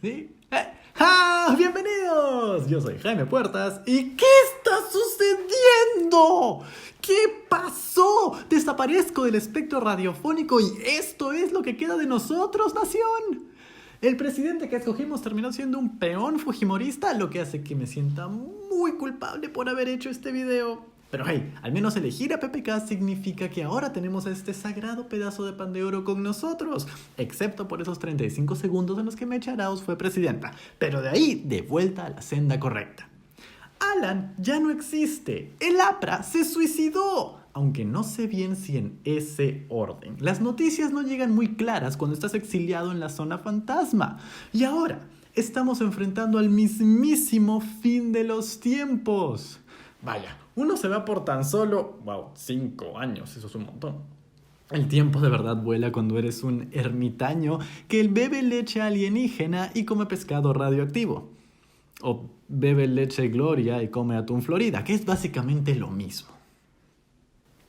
¿Sí? ¡Bienvenidos! Yo soy Jaime Puertas. ¿Y qué está sucediendo? ¿Qué pasó? Desaparezco del espectro radiofónico y esto es lo que queda de nosotros, nación. El presidente que escogimos terminó siendo un peón fujimorista, lo que hace que me sienta muy culpable por haber hecho este video. Pero hey, al menos elegir a PPK significa que ahora tenemos a este sagrado pedazo de pan de oro con nosotros, excepto por esos 35 segundos en los que Mecha Arauz fue presidenta, pero de ahí de vuelta a la senda correcta. Alan ya no existe, el APRA se suicidó, aunque no sé bien si en ese orden. Las noticias no llegan muy claras cuando estás exiliado en la zona fantasma. Y ahora estamos enfrentando al mismísimo fin de los tiempos. Vaya, uno se va por tan solo, 5 años, eso es un montón. El tiempo de verdad vuela cuando eres un ermitaño que bebe leche alienígena y come pescado radioactivo. O bebe leche Gloria y come atún Florida, que es básicamente lo mismo.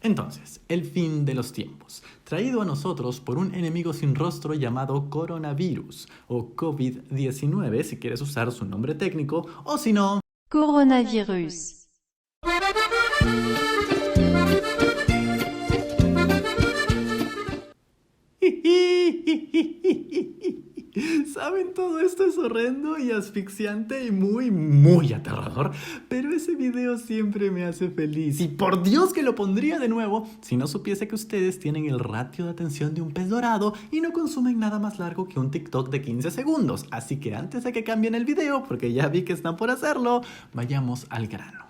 Entonces, el fin de los tiempos, traído a nosotros por un enemigo sin rostro llamado coronavirus, o COVID-19 si quieres usar su nombre técnico, o si no... Coronavirus. Saben, todo esto es horrendo y asfixiante y muy aterrador, pero ese video siempre me hace feliz y por Dios que lo pondría de nuevo si no supiese que ustedes tienen el ratio de atención de un pez dorado y no consumen nada más largo que un TikTok de 15 segundos. Así que antes de que cambien el video, porque ya vi que están por hacerlo, vayamos al grano.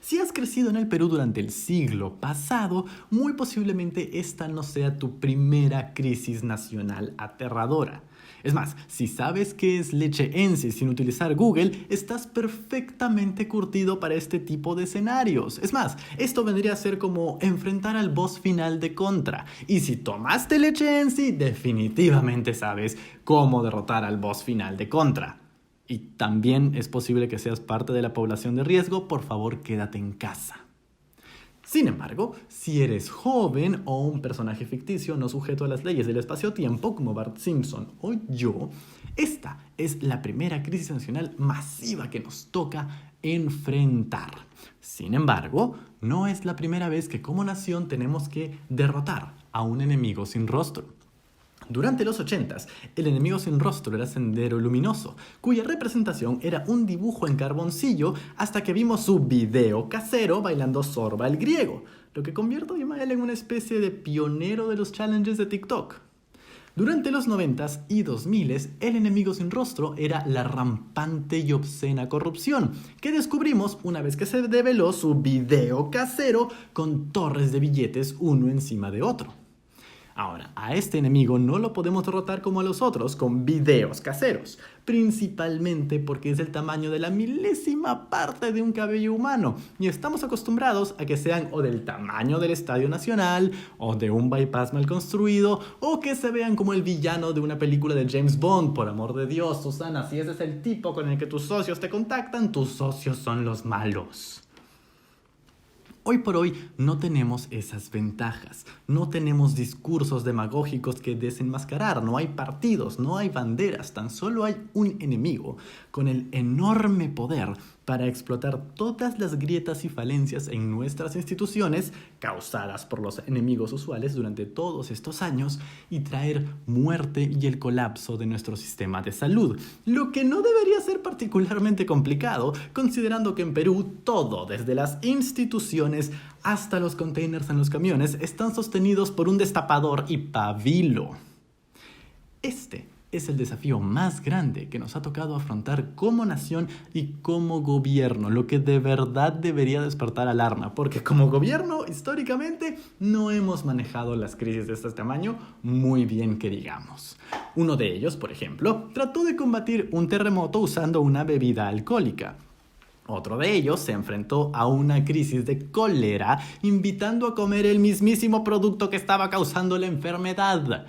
Si has crecido en el Perú durante el siglo pasado, muy posiblemente esta no sea tu primera crisis nacional aterradora. Es más, si sabes qué es leche Ensi sin utilizar Google, estás perfectamente curtido para este tipo de escenarios. Es más, esto vendría a ser como enfrentar al boss final de Contra. Y si tomaste leche Ensi, definitivamente sabes cómo derrotar al boss final de Contra. Y también es posible que seas parte de la población de riesgo, por favor quédate en casa. Sin embargo, si eres joven o un personaje ficticio no sujeto a las leyes del espacio-tiempo, como Bart Simpson o yo, esta es la primera crisis nacional masiva que nos toca enfrentar. Sin embargo, no es la primera vez que como nación tenemos que derrotar a un enemigo sin rostro. Durante los 80s, el enemigo sin rostro era Sendero Luminoso, cuya representación era un dibujo en carboncillo hasta que vimos su video casero bailando Zorba el griego, lo que convierte a Imael en una especie de pionero de los challenges de TikTok. Durante los 90s y 2000s, el enemigo sin rostro era la rampante y obscena corrupción, que descubrimos una vez que se develó su video casero con torres de billetes uno encima de otro. Ahora, a este enemigo no lo podemos derrotar como a los otros con videos caseros, principalmente porque es del tamaño de la milésima parte de un cabello humano y estamos acostumbrados a que sean o del tamaño del Estadio Nacional o de un bypass mal construido o que se vean como el villano de una película de James Bond. Por amor de Dios, Susana, si ese es el tipo con el que tus socios te contactan, tus socios son los malos. Hoy por hoy no tenemos esas ventajas, no tenemos discursos demagógicos que desenmascarar, no hay partidos, no hay banderas, tan solo hay un enemigo con el enorme poder para explotar todas las grietas y falencias en nuestras instituciones causadas por los enemigos usuales durante todos estos años y traer muerte y el colapso de nuestro sistema de salud, lo que no debería ser particularmente complicado considerando que en Perú todo, desde las instituciones hasta los containers en los camiones, están sostenidos por un destapador y pabilo. Este es el desafío más grande que nos ha tocado afrontar como nación y como gobierno, lo que de verdad debería despertar alarma, porque como gobierno, históricamente, no hemos manejado las crisis de este tamaño muy bien que digamos. Uno de ellos, por ejemplo, trató de combatir un terremoto usando una bebida alcohólica. Otro de ellos se enfrentó a una crisis de cólera invitando a comer el mismísimo producto que estaba causando la enfermedad.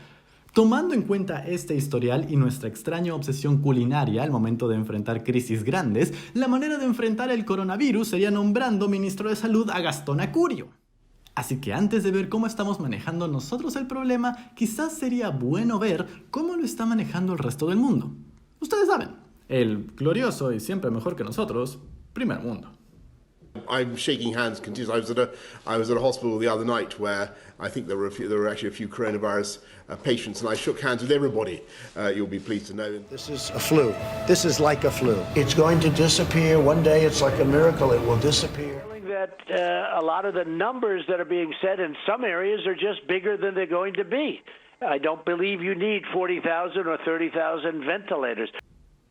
Tomando en cuenta este historial y nuestra extraña obsesión culinaria al momento de enfrentar crisis grandes, la manera de enfrentar el coronavirus sería nombrando ministro de Salud a Gastón Acurio. Así que antes de ver cómo estamos manejando nosotros el problema, quizás sería bueno ver cómo lo está manejando el resto del mundo. Ustedes saben, el glorioso y siempre mejor que nosotros, primer mundo. I'm shaking hands continuously. I was at a hospital the other night where I think there were actually a few coronavirus patients, and I shook hands with everybody. You'll be pleased to know. This is a flu. This is like a flu. It's going to disappear. One day it's like a miracle. It will disappear. That a lot of the numbers that are being said in some areas are just bigger than they're going to be. I don't believe you need 40,000 or 30,000 ventilators.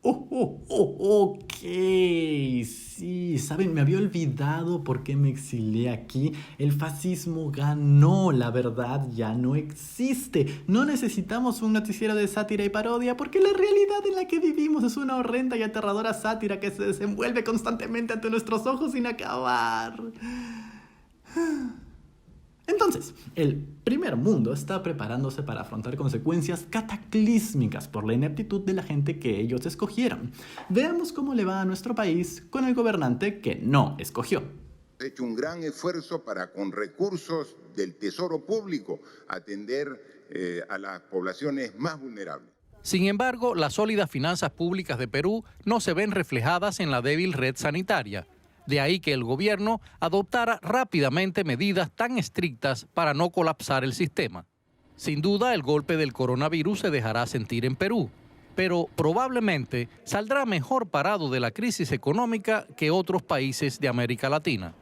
Ok, sí, saben, me había olvidado por qué me exilié aquí. El fascismo ganó, la verdad ya no existe. No necesitamos un noticiero de sátira y parodia porque la realidad en la que vivimos es una horrenda y aterradora sátira que se desenvuelve constantemente ante nuestros ojos sin acabar. Entonces, el primer mundo está preparándose para afrontar consecuencias cataclísmicas por la ineptitud de la gente que ellos escogieron. Veamos cómo le va a nuestro país con el gobernante que no escogió. Ha hecho un gran esfuerzo para, con recursos del Tesoro Público, atender a las poblaciones más vulnerables. Sin embargo, las sólidas finanzas públicas de Perú no se ven reflejadas en la débil red sanitaria. De ahí que el gobierno adoptara rápidamente medidas tan estrictas para no colapsar el sistema. Sin duda, el golpe del coronavirus se dejará sentir en Perú, pero probablemente saldrá mejor parado de la crisis económica que otros países de América Latina.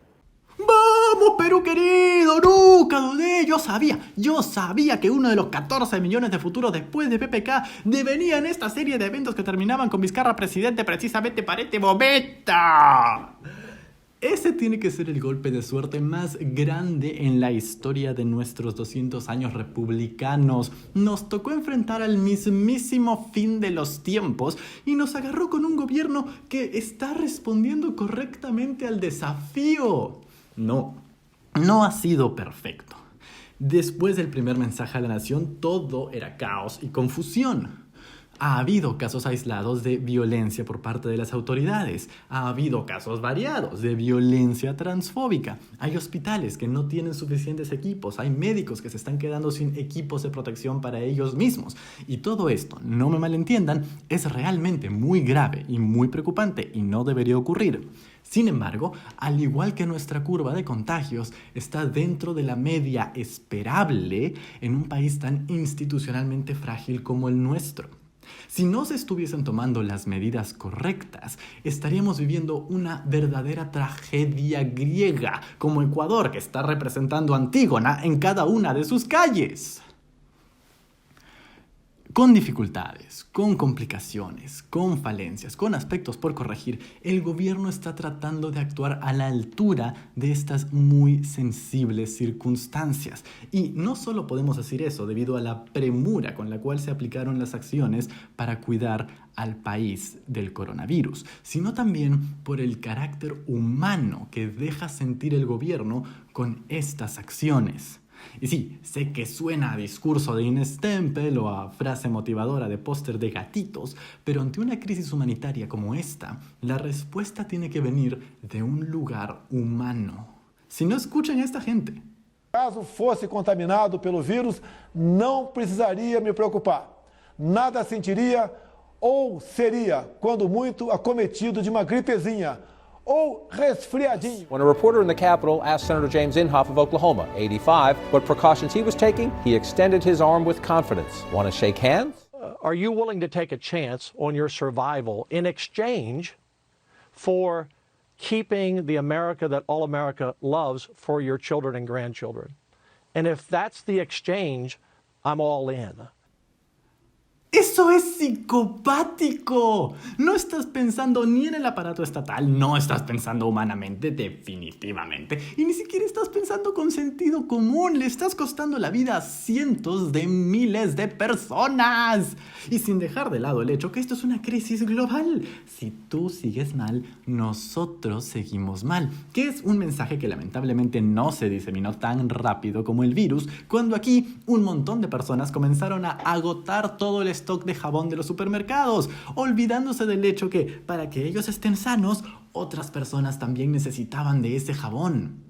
¡Vamos, Perú querido! ¡Nunca dudé! Yo sabía que uno de los 14 millones de futuros después de PPK devenía en esta serie de eventos que terminaban con Vizcarra presidente precisamente para este momento. Ese tiene que ser el golpe de suerte más grande en la historia de nuestros 200 años republicanos. Nos tocó enfrentar al mismísimo fin de los tiempos y nos agarró con un gobierno que está respondiendo correctamente al desafío. No ha sido perfecto. Después del primer mensaje a la nación, todo era caos y confusión. Ha habido casos aislados de violencia por parte de las autoridades. Ha habido casos variados de violencia transfóbica. Hay hospitales que no tienen suficientes equipos. Hay médicos que se están quedando sin equipos de protección para ellos mismos. Y todo esto, no me malentiendan, es realmente muy grave y muy preocupante y no debería ocurrir. Sin embargo, al igual que nuestra curva de contagios está dentro de la media esperable en un país tan institucionalmente frágil como el nuestro. Si no se estuviesen tomando las medidas correctas, estaríamos viviendo una verdadera tragedia griega, como Ecuador, que está representando a Antígona en cada una de sus calles. Con dificultades, con complicaciones, con falencias, con aspectos por corregir, el gobierno está tratando de actuar a la altura de estas muy sensibles circunstancias. Y no solo podemos decir eso debido a la premura con la cual se aplicaron las acciones para cuidar al país del coronavirus, sino también por el carácter humano que deja sentir el gobierno con estas acciones. Y sí, sé que suena a discurso de Inés Temple o a frase motivadora de póster de gatitos, pero ante una crisis humanitaria como esta, la respuesta tiene que venir de un lugar humano. Si no escuchan a esta gente. Caso fosse contaminado pelo vírus, não precisaria me preocupar. Nada sentiria ou seria, quando muito, acometido de uma gripezinha ou resfriadinho. When a reporter in the Capitol asked Senator James Inhofe of Oklahoma, 85, what precautions he was taking, he extended his arm with confidence. Want to shake hands? Are you willing to take a chance on your survival in exchange for keeping the America that all America loves for your children and grandchildren? And if that's the exchange, I'm all in. ¡Eso es psicopático! No estás pensando ni en el aparato estatal, no estás pensando humanamente, definitivamente. Y ni siquiera estás pensando con sentido común. Le estás costando la vida a cientos de miles de personas. Y sin dejar de lado el hecho que esto es una crisis global. Si tú sigues mal, nosotros seguimos mal. Que es un mensaje que lamentablemente no se diseminó tan rápido como el virus, cuando aquí un montón de personas comenzaron a agotar todo el stock de jabón de los supermercados, olvidándose del hecho que para que ellos estén sanos, otras personas también necesitaban de ese jabón.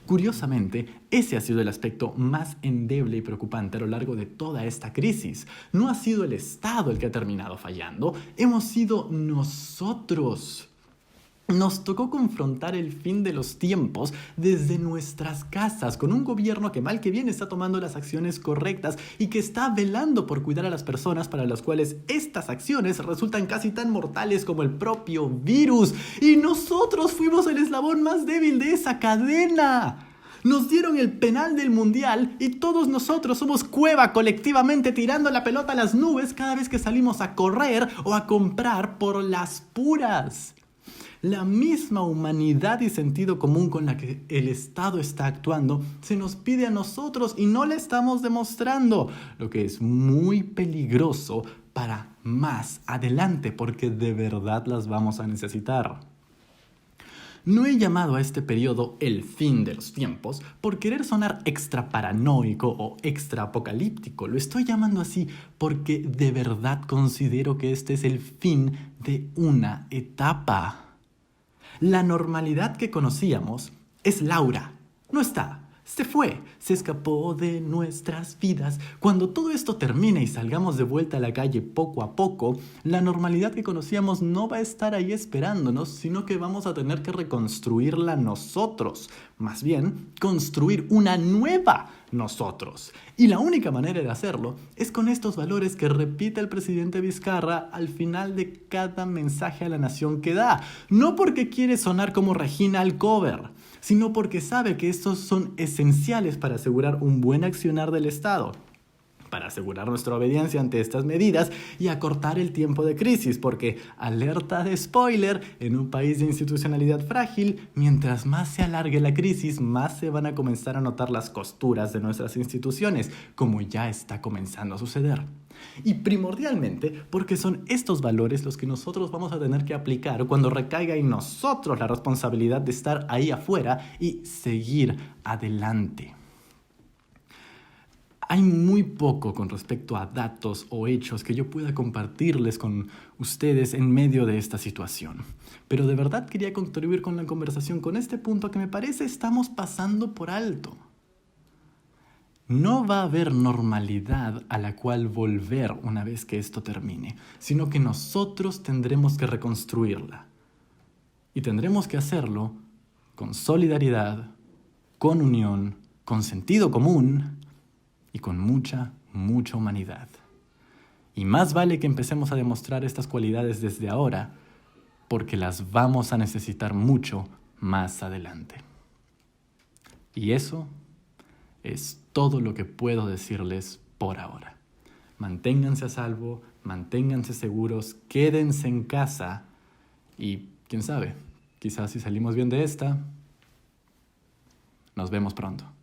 Curiosamente, ese ha sido el aspecto más endeble y preocupante a lo largo de toda esta crisis. No ha sido el Estado el que ha terminado fallando, hemos sido nosotros. Nos tocó confrontar el fin de los tiempos desde nuestras casas, con un gobierno que mal que bien está tomando las acciones correctas y que está velando por cuidar a las personas para las cuales estas acciones resultan casi tan mortales como el propio virus. Y nosotros fuimos el eslabón más débil de esa cadena. Nos dieron el penal del mundial y todos nosotros somos cueva colectivamente tirando la pelota a las nubes cada vez que salimos a correr o a comprar por las puras. La misma humanidad y sentido común con la que el Estado está actuando se nos pide a nosotros y no la estamos demostrando, lo que es muy peligroso para más adelante porque de verdad las vamos a necesitar. No he llamado a este periodo el fin de los tiempos por querer sonar extra paranoico o extra apocalíptico. Lo estoy llamando así porque de verdad considero que este es el fin de una etapa. La normalidad que conocíamos es Laura. No está. Se fue. Se escapó de nuestras vidas. Cuando todo esto termine y salgamos de vuelta a la calle poco a poco, la normalidad que conocíamos no va a estar ahí esperándonos, sino que vamos a tener que reconstruirla nosotros. Más bien, construir una nueva nosotros. Y la única manera de hacerlo es con estos valores que repite el presidente Vizcarra al final de cada mensaje a la nación que da. No porque quiere sonar como Regina Alcover, sino porque sabe que estos son esenciales para asegurar un buen accionar del Estado, para asegurar nuestra obediencia ante estas medidas y acortar el tiempo de crisis, porque, alerta de spoiler, en un país de institucionalidad frágil, mientras más se alargue la crisis, más se van a comenzar a notar las costuras de nuestras instituciones, como ya está comenzando a suceder. Y primordialmente porque son estos valores los que nosotros vamos a tener que aplicar cuando recaiga en nosotros la responsabilidad de estar ahí afuera y seguir adelante. Hay muy poco con respecto a datos o hechos que yo pueda compartirles con ustedes en medio de esta situación. Pero de verdad quería contribuir con la conversación con este punto que me parece estamos pasando por alto. No va a haber normalidad a la cual volver una vez que esto termine, sino que nosotros tendremos que reconstruirla. Y tendremos que hacerlo con solidaridad, con unión, con sentido común y con mucha, mucha humanidad. Y más vale que empecemos a demostrar estas cualidades desde ahora, porque las vamos a necesitar mucho más adelante. Y eso es todo lo que puedo decirles por ahora. Manténganse a salvo, manténganse seguros, quédense en casa y, quién sabe, quizás si salimos bien de esta, nos vemos pronto.